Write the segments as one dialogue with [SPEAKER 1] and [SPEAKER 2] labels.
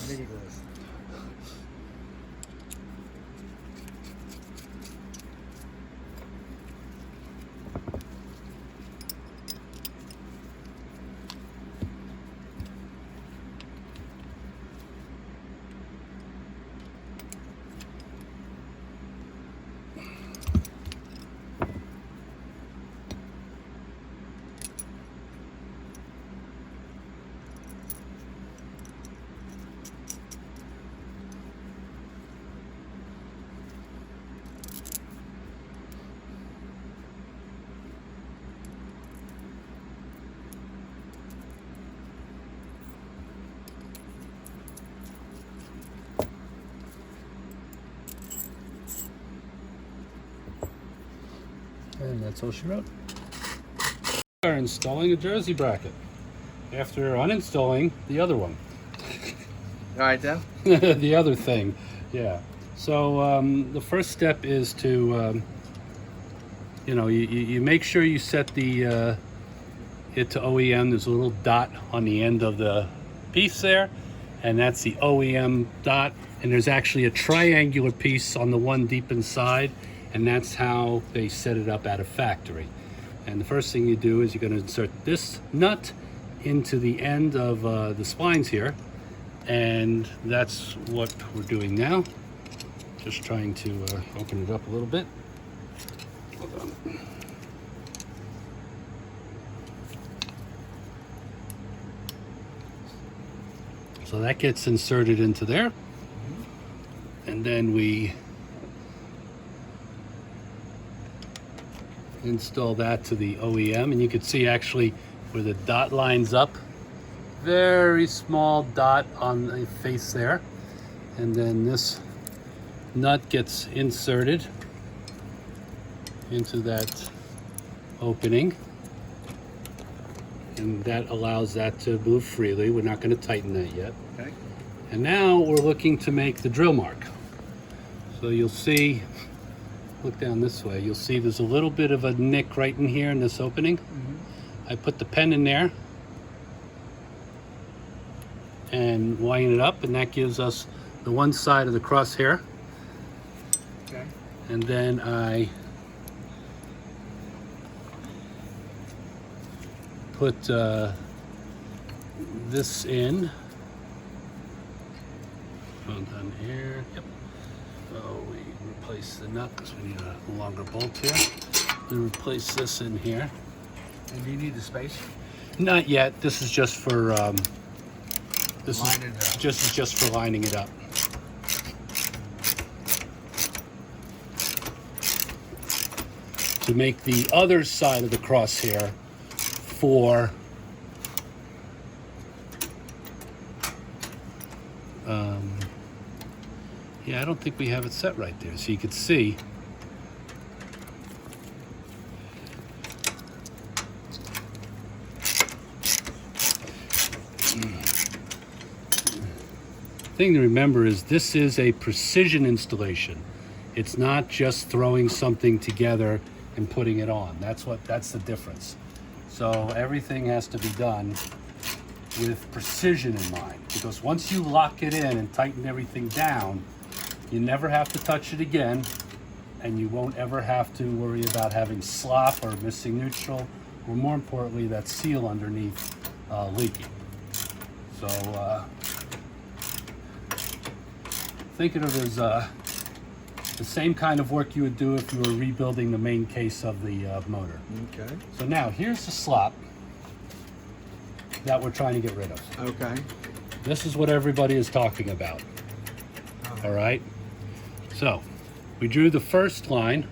[SPEAKER 1] Ridiculous.
[SPEAKER 2] And that's all she wrote. We are installing a jersey bracket after uninstalling the other one.
[SPEAKER 1] All right, then.
[SPEAKER 2] The other thing, yeah. So the first step is to, you make sure you set the it to OEM. There's a little dot on the end of the piece there, and that's the OEM dot. And there's actually a triangular piece on the one deep inside, and that's how they set it up at a factory. And the first thing you do is you're going to insert this nut into the end of the splines here, and that's what we're doing now. Just trying to open it up a little bit. Hold on. So that gets inserted into there, and then we install that to the OEM, and you can see actually where the dot lines up, very small dot on the face there, and then this nut gets inserted into that opening, and that allows that to move freely. We're not going to tighten that yet.
[SPEAKER 1] Okay.
[SPEAKER 2] And now we're looking to make the drill mark. So you'll see, look down this way, you'll see there's a little bit of a nick right in here in this opening. I put the pen in there and wind it up, and that gives us the one side of the crosshair.
[SPEAKER 1] Okay.
[SPEAKER 2] And then I put this in. Hold on here. Yep. So we replace the nut because we need a longer bolt here. We replace this in here.
[SPEAKER 1] And do you need the space?
[SPEAKER 2] Not yet. This is just for this
[SPEAKER 1] Line it up.
[SPEAKER 2] is just for lining it up. To make the other side of the crosshair for yeah, I don't think we have it set right there, so you could see thing to remember is this is a precision installation. It's not just throwing something together and putting it on. That's the difference. So everything has to be done with precision in mind, because once you lock it in and tighten everything down, you never have to touch it again, and you won't ever have to worry about having slop or missing neutral, or more importantly, that seal underneath leaking. So think of it as the same kind of work you would do if you were rebuilding the main case of the motor.
[SPEAKER 1] Okay.
[SPEAKER 2] So now here's the slop that we're trying to get rid of.
[SPEAKER 1] Okay.
[SPEAKER 2] This is what everybody is talking about. All right. So we drew the first line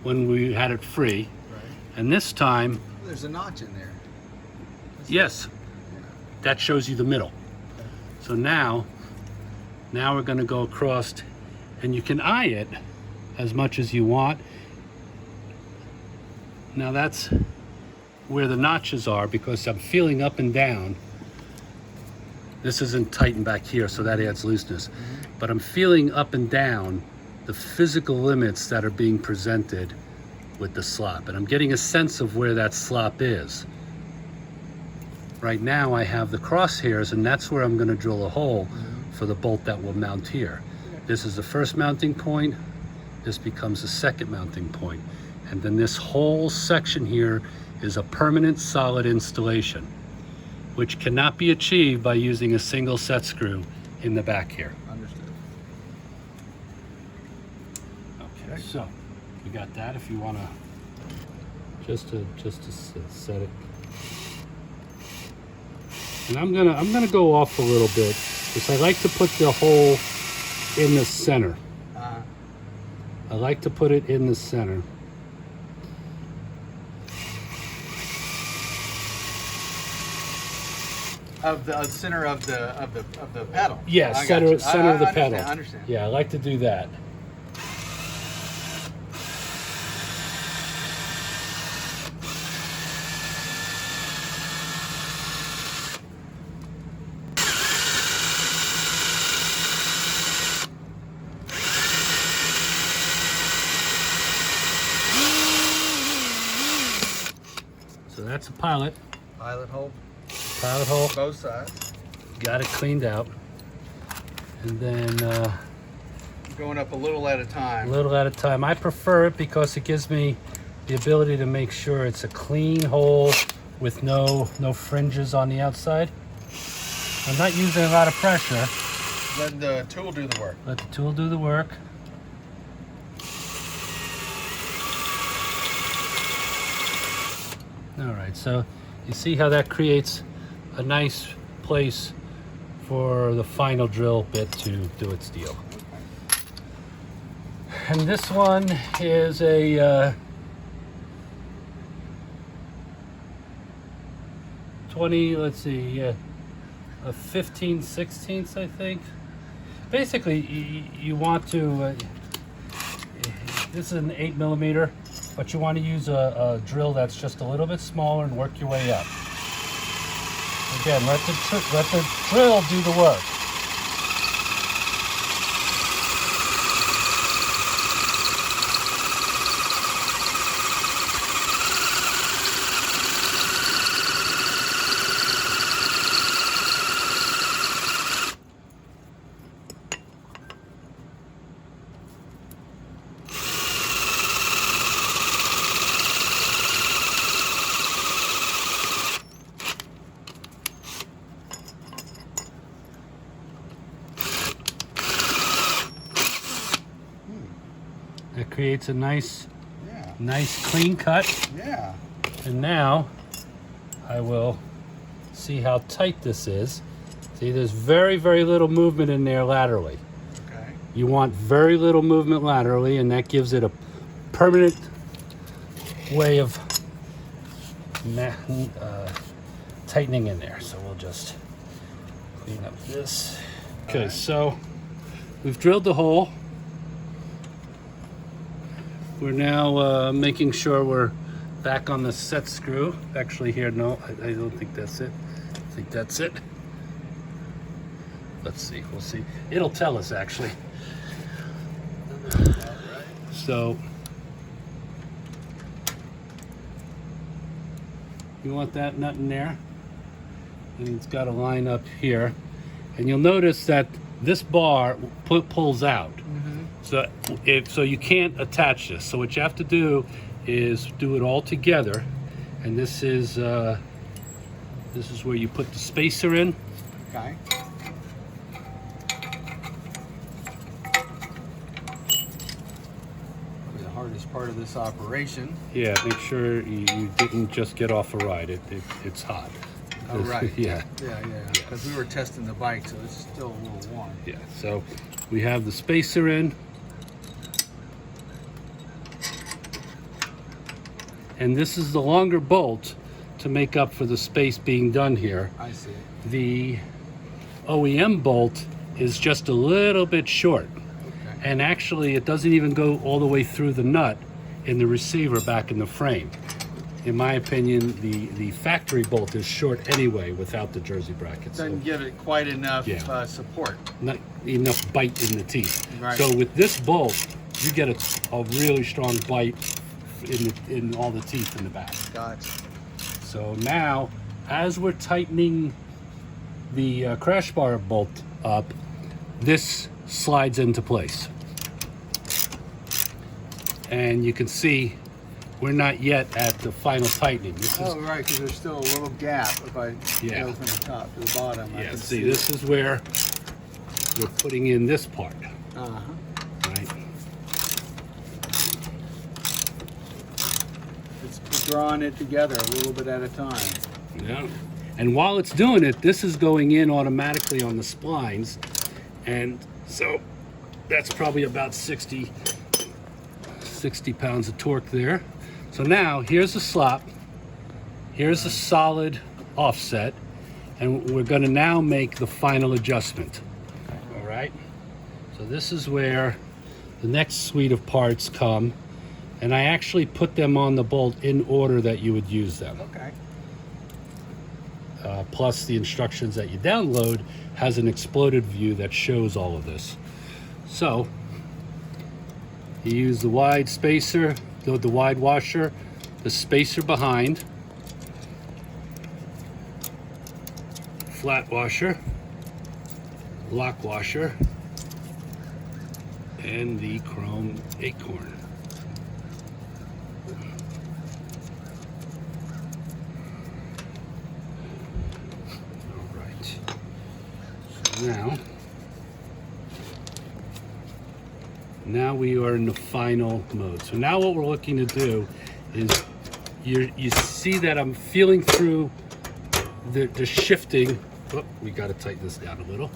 [SPEAKER 2] when we had it free,
[SPEAKER 1] Right.
[SPEAKER 2] and this time,
[SPEAKER 1] There's a notch in there.
[SPEAKER 2] yes, that shows you the middle. So now we're going to go across, and you can eye it as much as you want. Now that's where the notches are, because I'm feeling up and down. This isn't tightened back here, so that adds looseness. But I'm feeling up and down the physical limits that are being presented with the slop, and I'm getting a sense of where that slop is. Right now I have the crosshairs, and that's where I'm going to drill a hole for the bolt that will mount here. This is the first mounting point. This becomes the second mounting point. And then this whole section here is a permanent solid installation, which cannot be achieved by using a single set screw in the back here.
[SPEAKER 1] Understood.
[SPEAKER 2] Okay, so we got that. If you want to just to set it. And I'm gonna go off a little bit because I like to put the hole in the center. I like to put it in the center.
[SPEAKER 1] Of the center of the pedal.
[SPEAKER 2] Yeah,
[SPEAKER 1] I
[SPEAKER 2] center
[SPEAKER 1] got you.
[SPEAKER 2] of the
[SPEAKER 1] I
[SPEAKER 2] pedal.
[SPEAKER 1] understand.
[SPEAKER 2] Yeah, I like to do that. So that's a pilot
[SPEAKER 1] Pilot hole,
[SPEAKER 2] hole.
[SPEAKER 1] both sides.
[SPEAKER 2] Got it cleaned out. And then
[SPEAKER 1] Going up a little at a
[SPEAKER 2] a
[SPEAKER 1] time.
[SPEAKER 2] little at a time. I prefer it because it gives me the ability to make sure it's a clean hole with no fringes on the outside. I'm not using a lot of pressure.
[SPEAKER 1] Let the tool do the work.
[SPEAKER 2] Let the tool do the work. All right, so you see how that creates a nice place for the final drill bit to do its deal. And this one is a 20, let's see, a 15/16, I think. Basically, you want to, this is an 8mm, but you want to use a drill that's just a little bit smaller and work your way up. Again, let the drill do the work. That creates a nice clean cut.
[SPEAKER 1] Yeah.
[SPEAKER 2] And now I will see how tight this is. See, there's very, very little movement in there laterally.
[SPEAKER 1] Okay.
[SPEAKER 2] You want very little movement laterally, and that gives it a permanent way of tightening in there. So we'll just clean up this. Okay, so we've drilled the hole. We're now making sure we're back on the set screw. Actually here, no, I don't think that's it. I think that's it. Let's see, we'll see. It'll tell us actually. So, you want that nut in there. And it's got a line up here. And you'll notice that this bar pulls out. So you can't attach this. So what you have to do is do it all together. And this is where you put the spacer in.
[SPEAKER 1] Okay. Probably the hardest part of this operation.
[SPEAKER 2] Yeah, make sure you didn't just get off a ride. It's hot.
[SPEAKER 1] Oh, right.
[SPEAKER 2] Yeah.
[SPEAKER 1] Yeah. Because we were testing the bike, so it's still a little warm.
[SPEAKER 2] Yeah, so we have the spacer in. And this is the longer bolt to make up for the space being done here.
[SPEAKER 1] I see.
[SPEAKER 2] The OEM bolt is just a little bit short.
[SPEAKER 1] Okay.
[SPEAKER 2] And actually it doesn't even go all the way through the nut in the receiver back in the frame. In my opinion, the factory bolt is short anyway without the jersey brackets.
[SPEAKER 1] Doesn't give it quite enough support.
[SPEAKER 2] Not enough bite in the teeth.
[SPEAKER 1] Right.
[SPEAKER 2] So with this bolt, you get a really strong bite in all the teeth in the back.
[SPEAKER 1] Gotcha.
[SPEAKER 2] So now as we're tightening the crash bar bolt up, this slides into place. And you can see we're not yet at the final tightening.
[SPEAKER 1] Oh, right, because there's still a little gap if I
[SPEAKER 2] Yeah.
[SPEAKER 1] go from the top to the bottom. I
[SPEAKER 2] Yeah,
[SPEAKER 1] can
[SPEAKER 2] see, this is where we're putting in this part,
[SPEAKER 1] Uh-huh.
[SPEAKER 2] right?
[SPEAKER 1] It's drawing it together a little bit at a time.
[SPEAKER 2] Yeah. And while it's doing it, this is going in automatically on the splines. And so that's probably about 60 pounds of torque there. So now here's the slop, here's a solid offset, and we're going to now make the final adjustment. All right. So this is where the next suite of parts come, and I actually put them on the bolt in order that you would use them.
[SPEAKER 1] Okay.
[SPEAKER 2] Plus the instructions that you download has an exploded view that shows all of this. So you use the wide spacer, the wide washer, the spacer behind, flat washer, lock washer, and the chrome acorn. All right. So now we are in the final mode. So now what we're looking to do is you see that I'm feeling through the shifting. Oh, we got to tighten this down a little.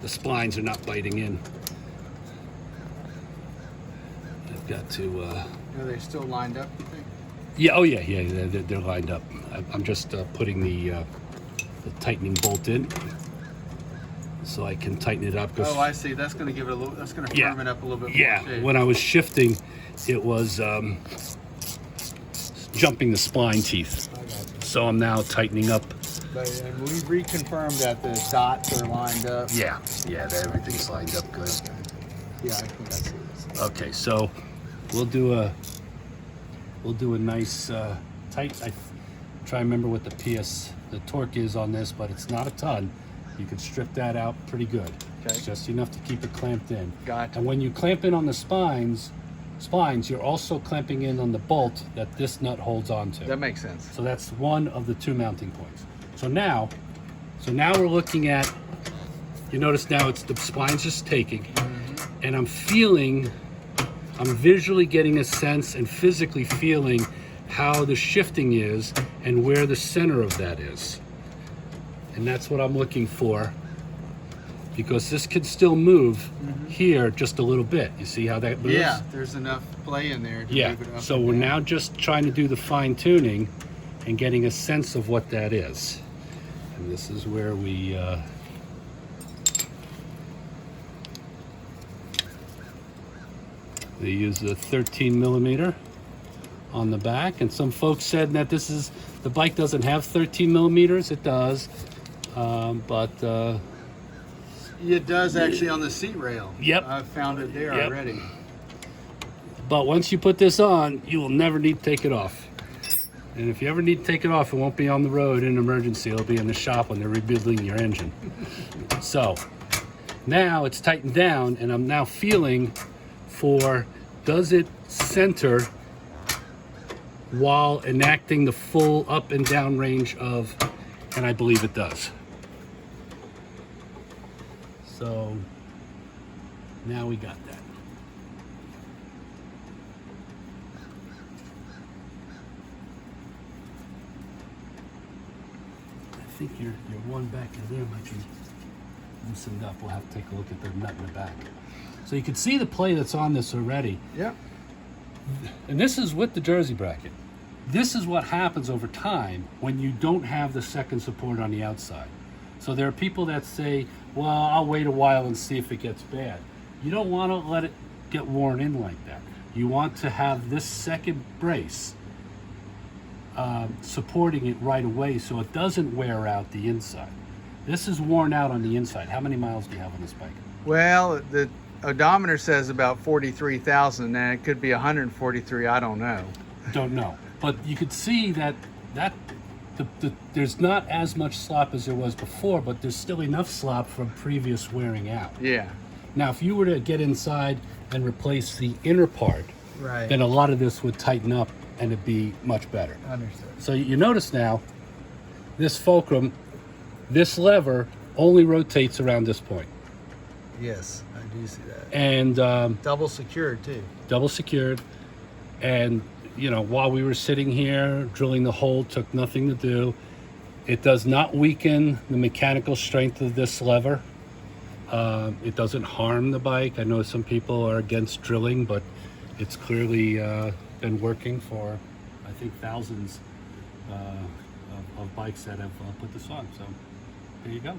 [SPEAKER 2] The splines are not biting in. I've got to.
[SPEAKER 1] Are they still lined up, you think?
[SPEAKER 2] Yeah. Oh yeah. Yeah. They're lined up. I'm just putting the tightening bolt in, so I can tighten it up.
[SPEAKER 1] Oh, I see. That's going to give it a little. That's going to firm it up a little bit more.
[SPEAKER 2] Yeah.
[SPEAKER 1] Shape.
[SPEAKER 2] When I was shifting, it was jumping the spline teeth.
[SPEAKER 1] I got you.
[SPEAKER 2] So I'm now tightening up.
[SPEAKER 1] And we reconfirmed that the dots are lined up.
[SPEAKER 2] Yeah. That everything's lined up good.
[SPEAKER 1] Yeah, I think that's it.
[SPEAKER 2] Okay, so we'll do a nice tight. I try and remember what the torque is on this, but it's not a ton. You can strip that out pretty good.
[SPEAKER 1] Okay.
[SPEAKER 2] It's just enough to keep it clamped in.
[SPEAKER 1] Gotcha.
[SPEAKER 2] And when you clamp in on the splines, you're also clamping in on the bolt that this nut holds on to.
[SPEAKER 1] That makes sense.
[SPEAKER 2] So that's one of the two mounting points. So now we're looking at. You notice now it's the spline's just taking, and I'm visually getting a sense and physically feeling how the shifting is and where the center of that is. And that's what I'm looking for, because this could still move here just a little bit. You see how that moves?
[SPEAKER 1] Yeah, there's enough play in there to move it up.
[SPEAKER 2] So
[SPEAKER 1] and
[SPEAKER 2] we're
[SPEAKER 1] down.
[SPEAKER 2] now just trying to do the fine tuning and getting a sense of what that is. And this is where we they use the 13 millimeter on the back, and some folks said that the bike doesn't have 13 millimeters. It does, but
[SPEAKER 1] It does actually on the seat rail.
[SPEAKER 2] Yep.
[SPEAKER 1] I found it there
[SPEAKER 2] Yep.
[SPEAKER 1] already.
[SPEAKER 2] but once you put this on, you will never need to take it off. And if you ever need to take it off, it won't be on the road in an emergency. It'll be in the shop when they're rebuilding your engine. So now it's tightened down, and I'm now feeling for, does it center while enacting the full up and down range of, and I believe it does. So now we got that. I think your one back in there might be loosened up. We'll have to take a look at the nut in the back. So you can see the play that's on this already.
[SPEAKER 1] Yep.
[SPEAKER 2] And this is with the jersey bracket. This is what happens over time when you don't have the second support on the outside. So there are people that say, well, I'll wait a while and see if it gets bad. You don't want to let it get worn in like that. You want to have this second brace supporting it right away so it doesn't wear out the inside. This is worn out on the inside. How many miles do you have on this bike?
[SPEAKER 1] Well, the odometer says about 43,000, and it could be 143. I don't know.
[SPEAKER 2] Don't know. But you could see that there's not as much slop as there was before, but there's still enough slop from previous wearing out.
[SPEAKER 1] Yeah.
[SPEAKER 2] Now, if you were to get inside and replace the inner part,
[SPEAKER 1] Right.
[SPEAKER 2] then a lot of this would tighten up and it'd be much better.
[SPEAKER 1] Understood.
[SPEAKER 2] So you notice now, this fulcrum, this lever only rotates around this point.
[SPEAKER 1] Yes, I do see that.
[SPEAKER 2] And
[SPEAKER 1] Double secured too.
[SPEAKER 2] double secured. And, you know, while we were sitting here, drilling the hole took nothing to do. It does not weaken the mechanical strength of this lever. It doesn't harm the bike. I know some people are against drilling, but it's clearly been working for, I think, thousands of bikes that have put this on. So there you go.